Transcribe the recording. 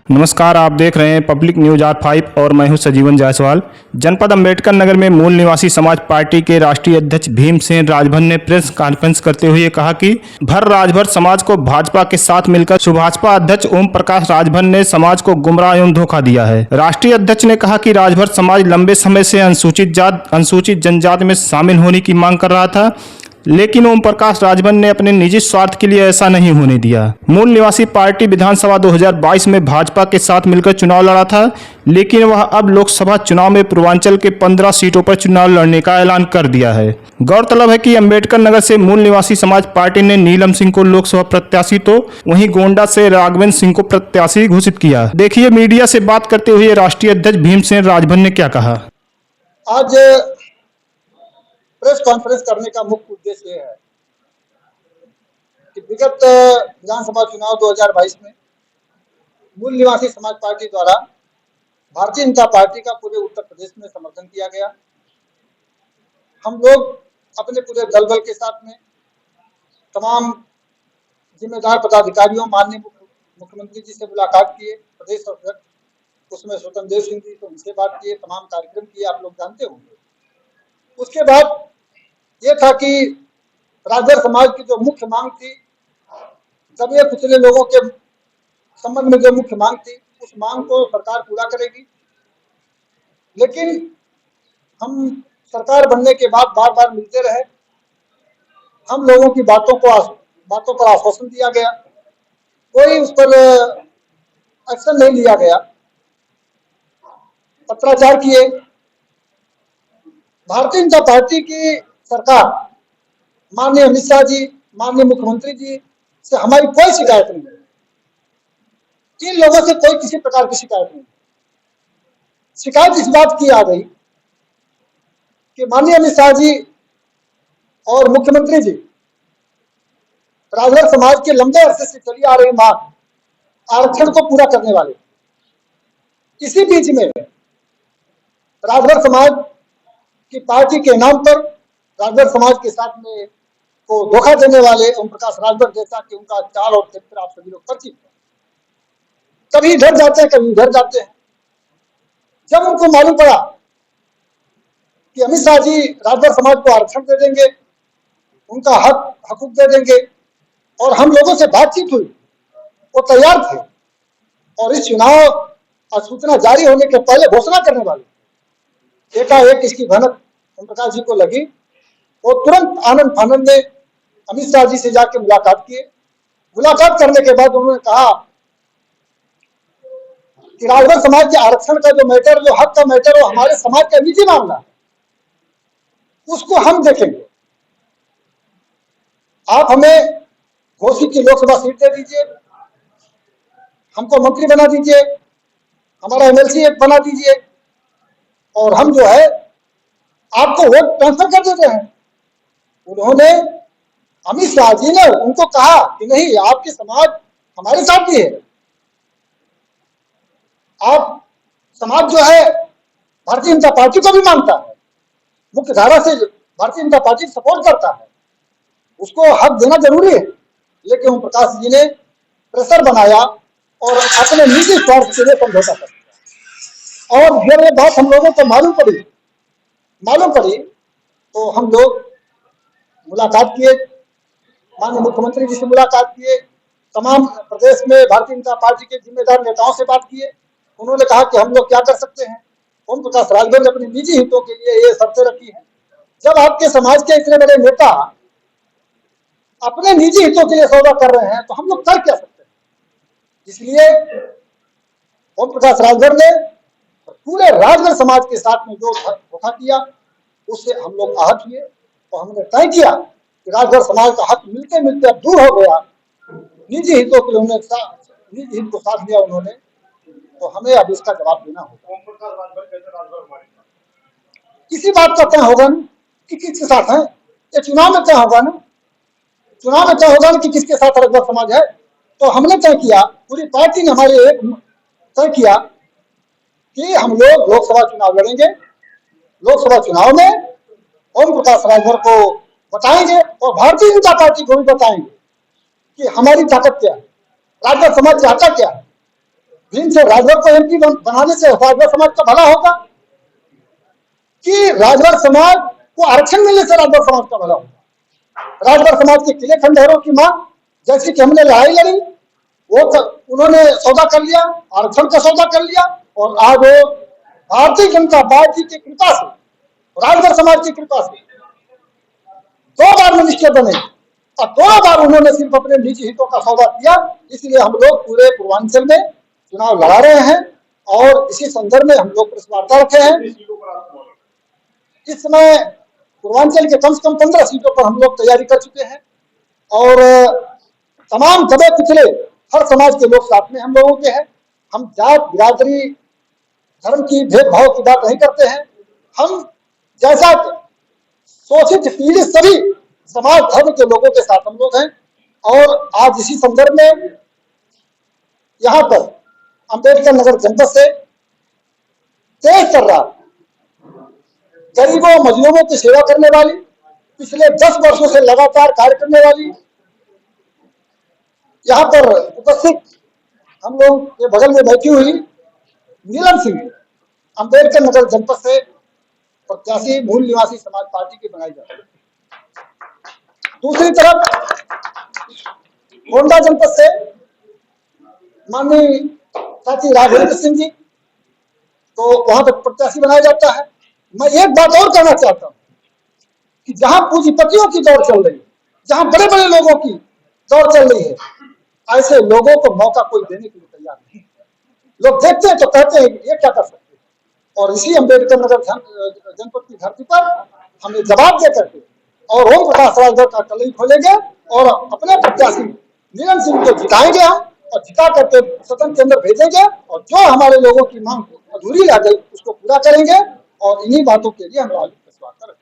नमस्कार, आप देख रहे हैं पब्लिक न्यूज R5 और मैं हूं सजीवन जायसवाल। जनपद अंबेडकर नगर में मूल निवासी समाज पार्टी के राष्ट्रीय अध्यक्ष भीमसेन राजभर ने प्रेस कॉन्फ्रेंस करते हुए कहा कि राजभर समाज को भाजपा के साथ मिलकर सुभाजपा अध्यक्ष ओम प्रकाश राजभर ने समाज को गुमराह एवं धोखा दिया है। राष्ट्रीय अध्यक्ष ने कहा कि राजभर समाज लंबे समय से अनुसूचित जनजाति में शामिल होने की मांग कर रहा था, लेकिन ओम प्रकाश राजभर ने अपने निजी स्वार्थ के लिए ऐसा नहीं होने दिया। मूल निवासी पार्टी विधानसभा 2022 में भाजपा के साथ मिलकर चुनाव लड़ा था, लेकिन वह अब लोकसभा चुनाव में पूर्वांचल के 15 सीटों पर चुनाव लड़ने का ऐलान कर दिया है। गौरतलब है कि अंबेडकर नगर से मूल निवासी समाज पार्टी ने नीलम सिंह को लोकसभा प्रत्याशी तो वहीं गोंडा से राघवेंद्र सिंह को प्रत्याशी घोषित किया। देखिए मीडिया से बात करते हुए राष्ट्रीय अध्यक्ष भीमसेन राजभर ने क्या कहा। आज प्रेस कॉन्फ्रेंस करने का मुख्य उद्देश्य यह है कि विगत विधानसभा चुनाव 2022 में मूल निवासी समाज पार्टी द्वारा भारतीय जनता पार्टी का पूरे उत्तर प्रदेश में समर्थन किया गया। हम लोग अपने पूरे दल बल के साथ में तमाम जिम्मेदार पदाधिकारियों, माननीय मुख्यमंत्री जी से मुलाकात किए, प्रदेश अध्यक्ष उसमें स्वतंत्र देव सिंह जी तो उनसे बात किए, तमाम कार्यक्रम किए, आप लोग जानते होंगे। उसके बाद ये था कि राजभर समाज की जो मुख्य मांग थी, दबे कुचले लोगों के संबंध में जो मुख्य मांग थी, उस मांग को सरकार पूरा करेगी। लेकिन हम सरकार बनने के बाद बार बार मिलते रहे, हम लोगों की बातों पर आश्वासन दिया गया, कोई उस पर एक्शन नहीं लिया गया, पत्राचार किए। भारतीय जनता पार्टी की सरकार, माननीय अमित शाह जी, माननीय मुख्यमंत्री जी से हमारी कोई शिकायत नहीं है। इन लोगों से कोई किसी प्रकार की शिकायत नहीं। शिकायत इस बात की आ गई कि माननीय अमित शाह जी और मुख्यमंत्री जी राजभर समाज के लंबे अरसे से चली आ रही मांग आरक्षण को पूरा करने वाले, इसी बीच में राजभर समाज की पार्टी के नाम पर राजभर समाज के साथ में को धोखा देने वाले ओम प्रकाश राजभर, जैसा कि उनका चाल और चरित्र आप सभी लोग परिचित हैं, कभी इधर जाते हैं कभी उधर जाते हैं। जब उनको मालूम पड़ा कि अमित शाह जी राजभर समाज को आरक्षण दे देंगे, उनका हकूक दे देंगे और हम लोगों से बातचीत हुई, वो तैयार थे और इस चुनाव अधिसूचना जारी होने के पहले घोषणा करने वाले, एकाएक इसकी भनक ओम प्रकाश जी को लगी। वो तुरंत आनंद फानंद में अमित शाह जी से जाके मुलाकात किए। मुलाकात करने के बाद उन्होंने कहा कि राजभर समाज के आरक्षण का जो मैटर, जो हक का मैटर, वो हमारे समाज का निजी मामला है, उसको हम देखेंगे। आप हमें घोषित की लोकसभा सीट दे दीजिए, हमको मंत्री बना दीजिए, हमारा MLC बना दीजिए और हम जो है आपको वोट ट्रांसफर कर देते हैं। उन्होंने, अमित शाह जी ने उनको कहा कि नहीं, आपकी समाज हमारे साथ भी है, आप समाज जो है भारतीय जनता पार्टी को भी मानता है, मुख्य धारा से भारतीय जनता पार्टी सपोर्ट करता है, उसको हक देना जरूरी है। लेकिन ओम प्रकाश जी ने प्रेशर बनाया और अपने निजी स्वार्थ के लिए समझौता कर दिया। और जब ये बात हम लोगों को मालूम पड़ी तो हम लोग मुलाकात किए, माननीय मुख्यमंत्री जी से मुलाकात किए, तमाम प्रदेश में भारतीय जनता पार्टी के जिम्मेदार नेताओं से बात किए। उन्होंने कहा कि हम लोग क्या कर सकते हैं। ओम प्रकाश राजभर ने अपने निजी हितों के लिए ये शर्तें रखी हैं। जब आपके समाज के इतने बड़े नेता अपने निजी हितों के लिए सौदा कर रहे हैं तो हम लोग कर क्या सकते हैं। इसलिए ओम प्रकाश राजभर ने पूरे राजभर समाज के साथ में जो धोखा किया, उससे हम लोग आहत हुए और हमने तय किया कि राजभर समाज का हक मिलते मिलते अब दूर हो गया। निजी हितों के लिए निजी हित को साथ लिया उन्होंने, तो हमें अब इसका जवाब देना होगा। इसी बात का तय होगा ना कि किसके साथ है, ये चुनाव में तय होगा ना, चुनाव में तय होगा ना कि किसके साथ राजभर समाज है। तो हमने तय किया, पूरी पार्टी ने हमारे तय किया कि हम लोग लोकसभा चुनाव लड़ेंगे। लोकसभा चुनाव में ओम प्रकाश राजभर को बताएंगे और भारतीय जनता पार्टी को भी बताएंगे कि हमारी ताकत क्या है, राजभर समाज चाहता क्या है। भीम से राजभर को एमपी बनाने से राजभर समाज का भला होगा कि राजभर समाज को आरक्षण मिलने से राजभर समाज का भला होगा। राजभर समाज के किले खंडहरों की मांग जैसी कि हमने लड़ाई लड़ी, वो उन्होंने सौदा कर लिया, आरक्षण का सौदा कर लिया, और आज वो भारतीय जनता पार्टी की कृपा से, राजभर समाज की कृपा से 2 बार मिनिस्टर बने और 2 बार उन्होंने सिर्फ अपने निजी हितों का सौदा किया। इसलिए हम लोग पूरे पूर्वांचल में चुनाव लड़ा रहे हैं और इसी संदर्भ में हम लोग प्रेस वार्ता रखे हैं। इस समय पूर्वांचल के कम से कम 15 सीटों पर हम लोग तैयारी कर चुके हैं और तमाम दबे पिछले हर समाज के लोग साथ में हम लोगों के हैं। हम जात बिरादरी धर्म की भेदभाव की बात नहीं करते हैं। हम जैसा शोषित पीड़ित सभी समाज धर्म के लोगों के साथ हम लोग हैं और आज इसी संदर्भ में यहाँ पर अंबेडकर नगर जनपद से तेज तर्रार गरीबों मजलूमों की सेवा करने वाली, पिछले 10 वर्षों से लगातार कार्य करने वाली, यहाँ पर उपस्थित हम लोग के बगल में बैठी हुई नीलम सिंह अंबेडकर नगर जनपद से प्रत्याशी मूल निवासी समाज पार्टी की बनाई जाती है। दूसरी तरफ गोंडा जनपद से माननीय साथी राघवेंद्र सिंह जी, तो वहां पर प्रत्याशी बनाया जाता है। मैं एक बात और कहना चाहता हूं कि जहां पूंजीपतियों की दौड़ चल रही है, जहां बड़े बड़े लोगों की दौड़ चल रही है, ऐसे लोगों को मौका कोई देने के लिए तैयार नहीं। लोग देखते हैं तो कहते हैं ये क्या कर सकते हैं, और इसी अंबेडकर नगर जनपद की धरती पर हमें जवाब दे करके और ओम प्रकाश राजभर का कलई खोलेंगे और अपने प्रत्याशी नीलम सिंह को जिताएंगे हम, और जिता करके सदन के अंदर भेजेंगे और जो हमारे लोगों की मांग अधूरी रह गई उसको पूरा करेंगे। और इन्हीं बातों के लिए हम राजनीतिक विश्वास करें।